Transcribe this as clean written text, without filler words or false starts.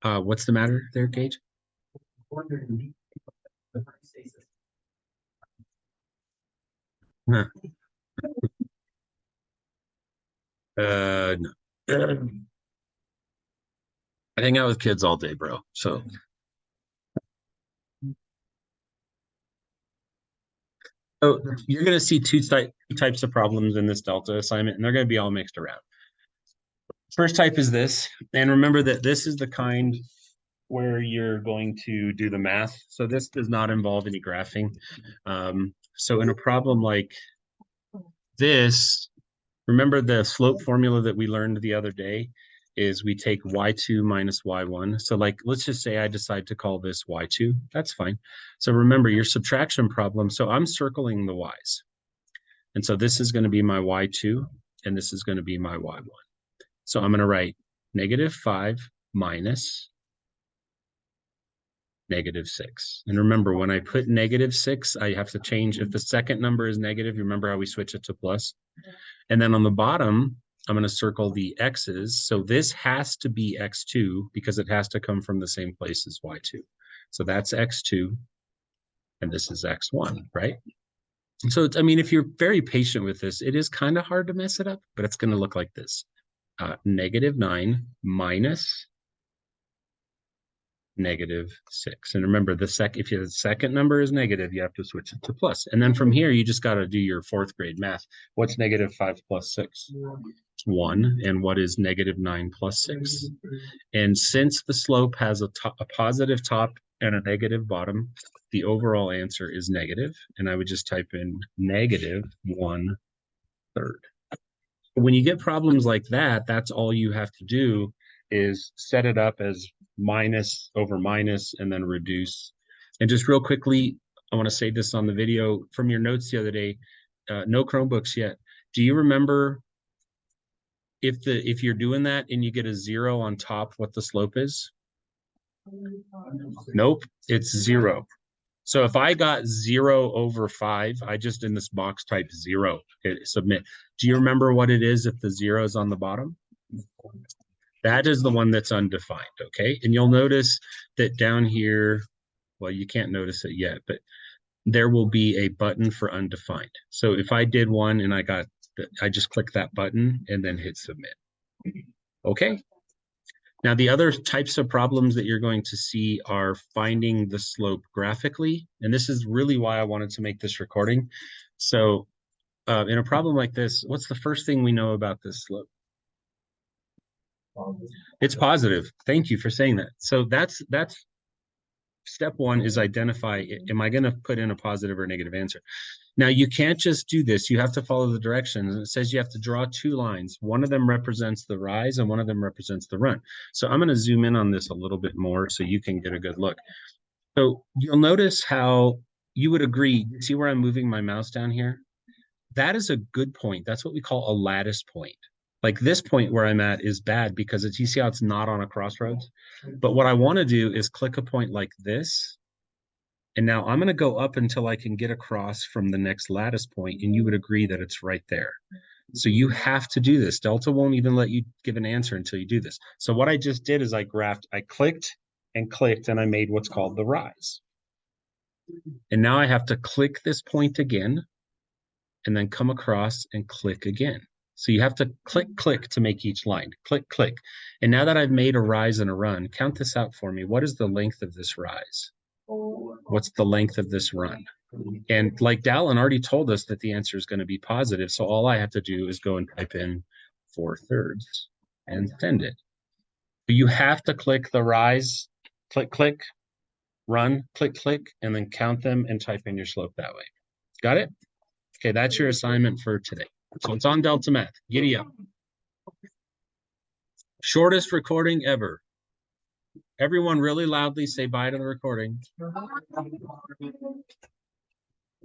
What's the matter there, Gage? Huh. No. I hang out with kids all day, bro. So you're going to see two types of problems in this Delta assignment, and they're going to be all mixed around. First type is this, and remember that this is the kind where you're going to do the math. So this does not involve any graphing. So in a problem like this, remember the slope formula that we learned the other day is we take y2 minus y1. So like, let's just say I decide to call this y2. That's fine. So remember your subtraction problem. So I'm circling the y's. And so this is going to be my y2, and this is going to be my y1. So I'm going to write -5 minus -6. And remember, when I put -6, I have to change. If the second number is negative, you remember how we switch it to plus? And then on the bottom, I'm going to circle the x's. So this has to be x2 because it has to come from the same place as y2. So that's x2, and this is x1, right? So, I mean, if you're very patient with this, it is kind of hard to mess it up, but it's going to look like this. -9 minus -6. And remember, if the second number is negative, you have to switch it to plus. And then from here, you just got to do your fourth grade math. What's -5 plus 6? 1. And what is -9 plus 6? And since the slope has a positive top and a negative bottom, the overall answer is negative. And I would just type in -1/3. When you get problems like that, that's all you have to do is set it up as minus over minus and then reduce. And just real quickly, I want to say this on the video from your notes the other day, no Chromebooks yet. Do you remember if you're doing that and you get a 0 on top, what the slope is? Nope, it's 0. So if I got 0/5, I just in this box type 0, hit submit. Do you remember what it is if the 0 is on the bottom? That is the one that's undefined, okay? And you'll notice that down here, well, you can't notice it yet, but there will be a button for undefined. So if I did one and I just click that button and then hit submit. Okay. Now, the other types of problems that you're going to see are finding the slope graphically. And this is really why I wanted to make this recording. So in a problem like this, what's the first thing we know about this slope? It's positive. Thank you for saying that. So that's step one is identify, am I going to put in a positive or negative answer? Now, you can't just do this. You have to follow the directions. It says you have to draw two lines. One of them represents the rise and one of them represents the run. So I'm going to zoom in on this a little bit more so you can get a good look. So you'll notice how you would agree. See where I'm moving my mouse down here? That is a good point. That's what we call a lattice point. Like this point where I'm at is bad because you see how it's not on a crossroads. But what I want to do is click a point like this. And now I'm going to go up until I can get across from the next lattice point, and you would agree that it's right there. So you have to do this. Delta won't even let you give an answer until you do this. So what I just did is I clicked, and I made what's called the rise. And now I have to click this point again, and then come across and click again. So you have to click to make each line. Click. And now that I've made a rise and a run, count this out for me. What is the length of this rise? What's the length of this run? And like Dallin already told us that the answer is going to be positive. So all I have to do is go and type in 4/3 and send it. But you have to click the rise, click, run, click, and then count them and type in your slope that way. Got it? Okay, that's your assignment for today. So it's on Delta Math. Giddy up. Shortest recording ever. Everyone really loudly say bye to the recording.